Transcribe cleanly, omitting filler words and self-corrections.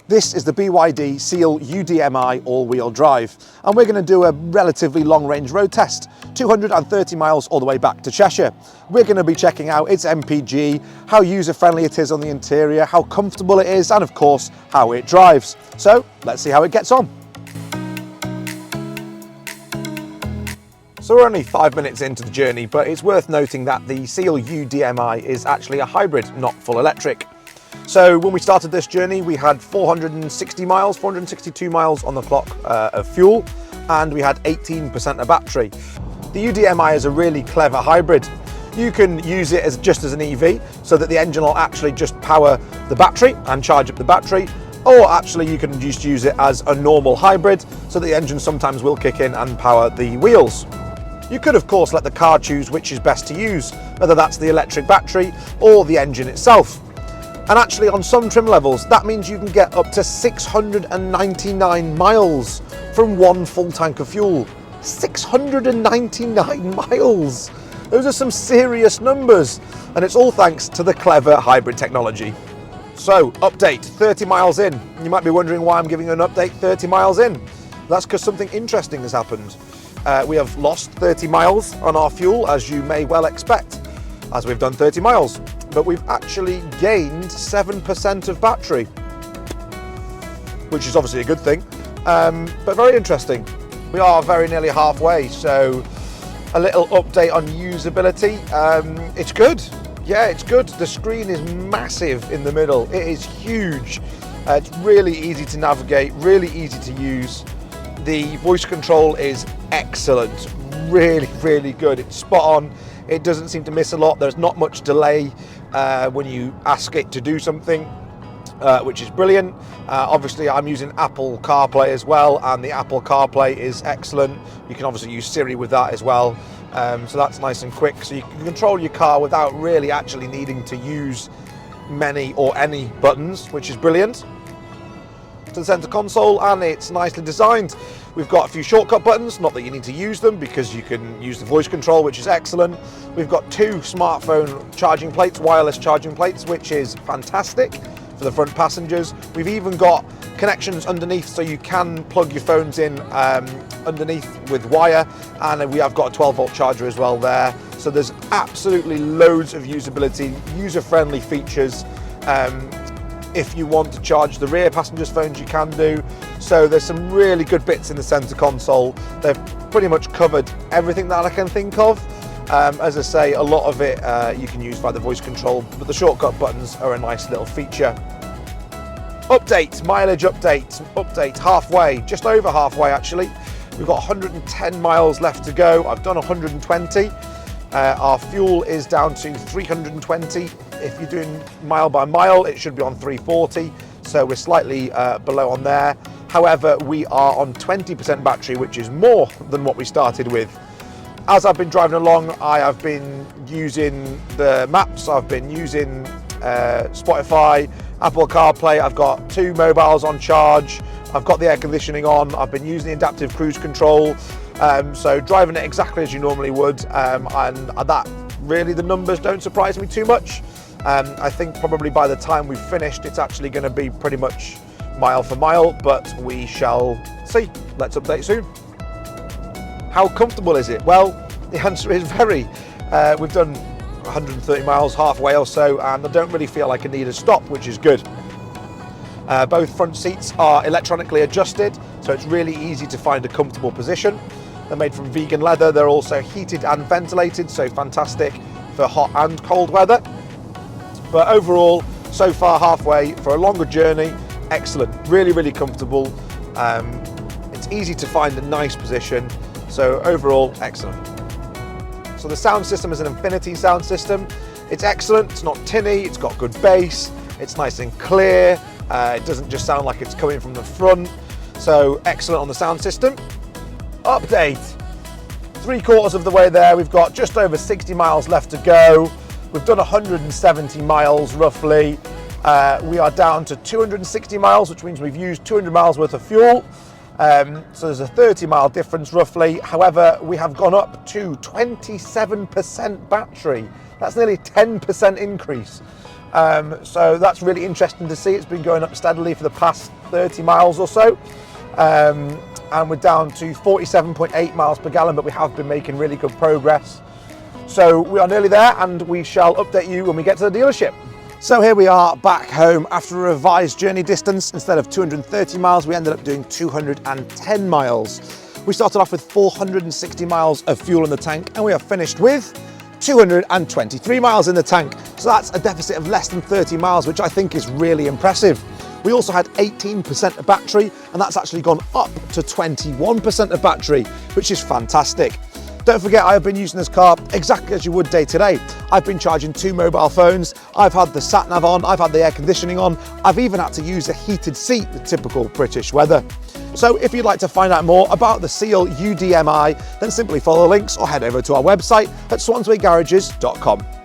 This is the BYD Seal UDMI all-wheel drive, and we're going to do a relatively long-range road test, 230 miles all the way back to Cheshire. We're going to be checking out its MPG, how user-friendly it is on the interior, how comfortable it is, and of course, how it drives. So let's see how it gets on. So we're only 5 minutes into the journey, but it's worth noting that the Seal UDMI is actually a hybrid, not full electric. So when we started this journey, we had 462 miles on the clock of fuel, and we had 18% of battery. The UDMI is a really clever hybrid. You can use it just as an EV, so that the engine will actually just power the battery and charge up the battery, or actually you can just use it as a normal hybrid, so that the engine sometimes will kick in and power the wheels. You could of course let the car choose which is best to use, whether that's the electric battery or the engine itself. And actually on some trim levels, that means you can get up to 699 miles from one full tank of fuel. 699 miles! Those are some serious numbers, and it's all thanks to the clever hybrid technology. So, update, 30 miles in. You might be wondering why I'm giving you an update 30 miles in. That's because something interesting has happened. We have lost 30 miles on our fuel, as you may well expect, as we've done 30 miles. But we've actually gained 7% of battery, which is obviously a good thing, but very interesting. We are very nearly halfway, so a little update on usability. It's good. Yeah, it's good. The screen is massive in the middle. It is huge. It's really easy to navigate, really easy to use. The voice control is excellent, really, really good. It's spot on. It doesn't seem to miss a lot. There's not much delay when you ask it to do something, which is brilliant. Obviously, I'm using Apple CarPlay as well, and the Apple CarPlay is excellent. You can obviously use Siri with that as well. So that's nice and quick. So you can control your car without really actually needing to use many or any buttons, which is brilliant. To the center console, and it's nicely designed. We've got a few shortcut buttons, not that you need to use them because you can use the voice control, which is excellent. We've got 2 smartphone charging plates, wireless charging plates, which is fantastic for the front passengers. We've even got connections underneath, so you can plug your phones in underneath with wire, and we have got a 12-volt charger as well there. So there's absolutely loads of usability, user-friendly features. If you want to charge the rear passengers' phones, you can do. So there's some really good bits in the center console. They've pretty much covered everything that I can think of. As I say, a lot of it you can use by the voice control, but the shortcut buttons are a nice little feature. Update, mileage update, halfway, just over halfway actually. We've got 110 miles left to go. I've done 120. Our fuel is down to 320. If you're doing mile by mile, it should be on 340. So we're slightly below on there. However, we are on 20% battery, which is more than what we started with. As I've been driving along, I have been using the maps, I've been using Spotify, Apple CarPlay, I've got 2 mobiles on charge, I've got the air conditioning on, I've been using the adaptive cruise control, so driving it exactly as you normally would, and that really, the numbers don't surprise me too much. I think probably by the time we've finished, it's actually going to be pretty much mile for mile, but we shall see. Let's update soon. How comfortable is it? Well, the answer is very. We've done 130 miles, halfway or so, and I don't really feel like I need a stop, which is good. Both front seats are electronically adjusted, so it's really easy to find a comfortable position. They're made from vegan leather. They're also heated and ventilated, so fantastic for hot and cold weather. But overall, so far halfway for a longer journey, excellent, really, really comfortable. It's easy to find a nice position, so overall, excellent. So the sound system is an Infinity sound system. It's excellent, it's not tinny, it's got good bass, it's nice and clear, it doesn't just sound like it's coming from the front, so excellent on the sound system. Update, 3/4 of the way there, we've got just over 60 miles left to go. We've done 170 miles roughly. We are down to 260 miles, which means we've used 200 miles worth of fuel. So there's a 30-mile difference roughly. However, we have gone up to 27% battery. That's nearly 10% increase. So that's really interesting to see. It's been going up steadily for the past 30 miles or so. And we're down to 47.8 miles per gallon, but we have been making really good progress. So we are nearly there, and we shall update you when we get to the dealership. So here we are back home after a revised journey distance. Instead of 230 miles, we ended up doing 210 miles. We started off with 460 miles of fuel in the tank, and we are finished with 223 miles in the tank. So that's a deficit of less than 30 miles, which I think is really impressive. We also had 18% of battery, and that's actually gone up to 21% of battery, which is fantastic. Don't forget, I have been using this car exactly as you would day to day. I've been charging 2 mobile phones, I've had the sat nav on, I've had the air conditioning on, I've even had to use a heated seat with typical British weather. So if you'd like to find out more about the Seal UDMI, then simply follow the links or head over to our website at swanswaygarages.com.